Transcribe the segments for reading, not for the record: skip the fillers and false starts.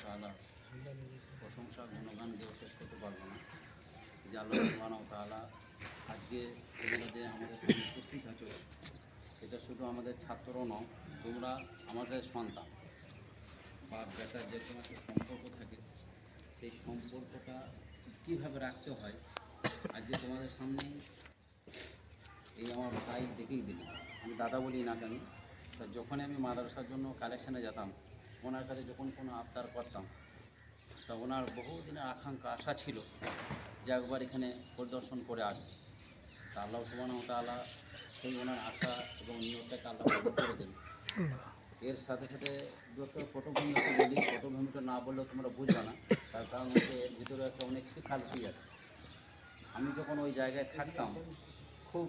তাআলার প্রশংসা গুণগান দিয়ে শেষ করতে পারবো না। যে আল্লাহ সুবহানাহু ওয়া তাআলা আজকে তোমরা যে আমাদের সামনে উপস্থিত আছো, এটা শুধু আমাদের ছাত্র নও, তোমরা আমাদের সন্তান বা বেটার যে কোনো একটা সম্পর্ক থাকে, সেই সম্পর্কটা কীভাবে রাখতে হয় আজকে তোমাদের সামনেই এই আমার ভাই দেখেই দিল। আমি দাদা বলি না কেন, তা যখন আমি মাদ্রাসার জন্য কালেকশানে যেতাম, ওনার কাছে যখন কোনো আবদার করতাম, তা ওনার বহুদিনের আকাঙ্ক্ষা আশা ছিল যে একবার এখানে পরিদর্শন করে আসবে। তা আল্লাহ সুবহানাহু ওয়া তাআলা সেই ওনার আশা এবং নিয়তটাকে আল্লাহ পূরণ করেছেন। এর সাথে সাথে যত পটভূমি বলি, পটভূমিটা না বললেও তোমরা বুঝবে না, তার কারণ হচ্ছে এর ভিতরে একটা অনেক শিক্ষা লুকিয়ে আছে। আমি যখন ওই জায়গায় থাকতাম, খুব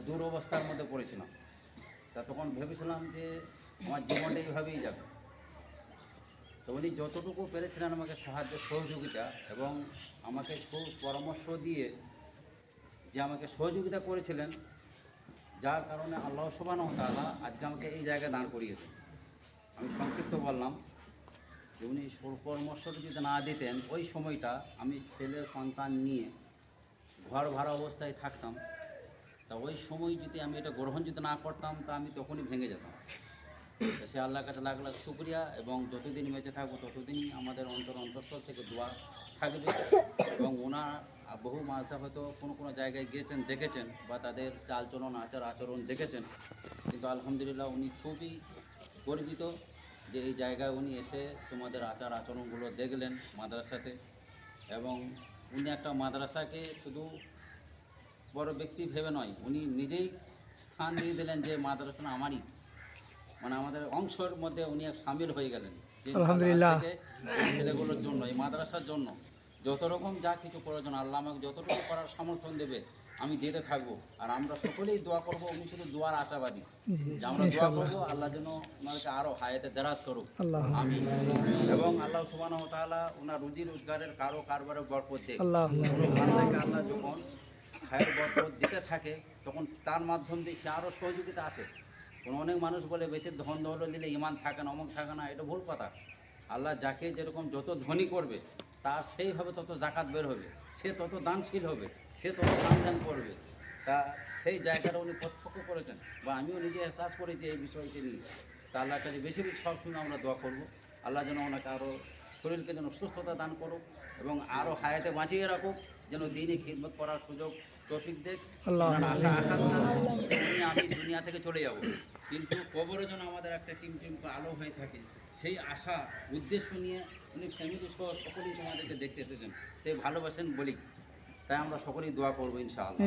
দুরবস্থার মধ্যে পড়েছিলাম। তা তখন ভেবেছিলাম যে আমার জীবনটা এইভাবেই যাবে। তো উনি যতটুকু পেরেছিলেন আমাকে সাহায্য সহযোগিতা এবং আমাকে পরামর্শ দিয়ে যে আমাকে সহযোগিতা করেছিলেন, যার কারণে আল্লাহ সুবহানাহু ওয়া তাআলা আজকে আমাকে এই জায়গায় দাঁড় করিয়েছেন। আমি সংক্ষিপ্ত বললাম যে উনি পরামর্শটা যদি না দিতেন, ওই সময়টা আমি ছেলে সন্তান নিয়ে ঘর ভাড়া অবস্থায় থাকতাম। তা ওই সময় যদি আমি এটা গ্রহণ যদি না করতাম, তা আমি তখনই ভেঙে যেতাম। সে আল্লাহর কাছে লাখ লাখ শুকরিয়া, এবং যতদিন বেঁচে থাকবো ততদিনই আমাদের অন্তঃস্থল থেকে দোয়া থাকবে। এবং ওনার বহু মাঝে হয়তো কোনো কোনো জায়গায় গিয়েছেন, দেখেছেন, বা তাদের চালচলন আচার আচরণ দেখেছেন, কিন্তু আলহামদুলিল্লাহ উনি খুবই গর্বিত যে এই জায়গায় উনি এসে তোমাদের আচার আচরণগুলো দেখলেন মাদ্রাসাতে। এবং উনি একটা মাদ্রাসাকে শুধু বড় ব্যক্তি ভেবে নয়, উনি নিজেই স্থান দিয়ে দিলেন যে মাদ্রাসা আমারই, আমাদের অংশের মধ্যে উনি এক সামিল হয়ে গেলেন। আলহামদুলিল্লাহ। ছেলেগুলোর জন্য, এই মাদ্রাসার জন্য যত রকম যা কিছু প্রয়োজন আল্লাহ আমাকে যতটুকু করার সমর্থন দেবে আমি দিতে থাকবো। আর আমরা সকলেই দোয়া করবো, উনি শুধু দোয়ার আশাবাদী যে আমরা দোয়া করবো আল্লাহ যেন ওনাকে আরও হায়াতে দেরাজ করুক, আমি। এবং আল্লাহ সুবহানাহু ওয়া তাআলা ওনার রুজি রোজগারের কারবারের বরকত দেয়। আল্লাহ যখন খায়ের বরকত দিতে থাকে, তখন তার মাধ্যম দিয়ে সে আরও সহযোগিতা আসে। অনেক মানুষ বলে বেঁচে ধন দৌলত দিলে ইমান থাকে না, অমুক থাকে না, এটা ভুল কথা। আল্লাহ যাকে যেরকম যত ধনী করবে, তার সেইভাবে তত জাকাত বের হবে, সে তত দানশীল হবে, সে তত দান ধ্যান করবে। তা সেই জায়গাটা উনি প্রত্যক্ষ করেছেন, বা আমিও নিজে এহসাস করেছি এই বিষয়টি নিয়ে। তা আল্লাহর কাছে বেশি বেশি সবসময় আমরা দোয়া করবো, আল্লাহ যেন ওনাকে আরও শরীরকে যেন সুস্থতা দান করুক এবং আরও হায়াতে বাঁচিয়ে রাখুক, যেন দিনে খিদমত করার সুযোগ তৌফিক দেখ। আশা আকাঙ্ক্ষা আমি দুনিয়া থেকে চলে যাব, কিন্তু কবরে যেন আমাদের একটা টিম আলো হয়ে থাকে, সেই আশা উদ্দেশ্য নিয়ে উনি ফ্যামিলি সহ সকলেই তোমাদেরকে দেখতে এসেছেন, সেই ভালোবাসেন বলি। তাই আমরা সকলেই দোয়া করবো ইনশাআল্লাহ।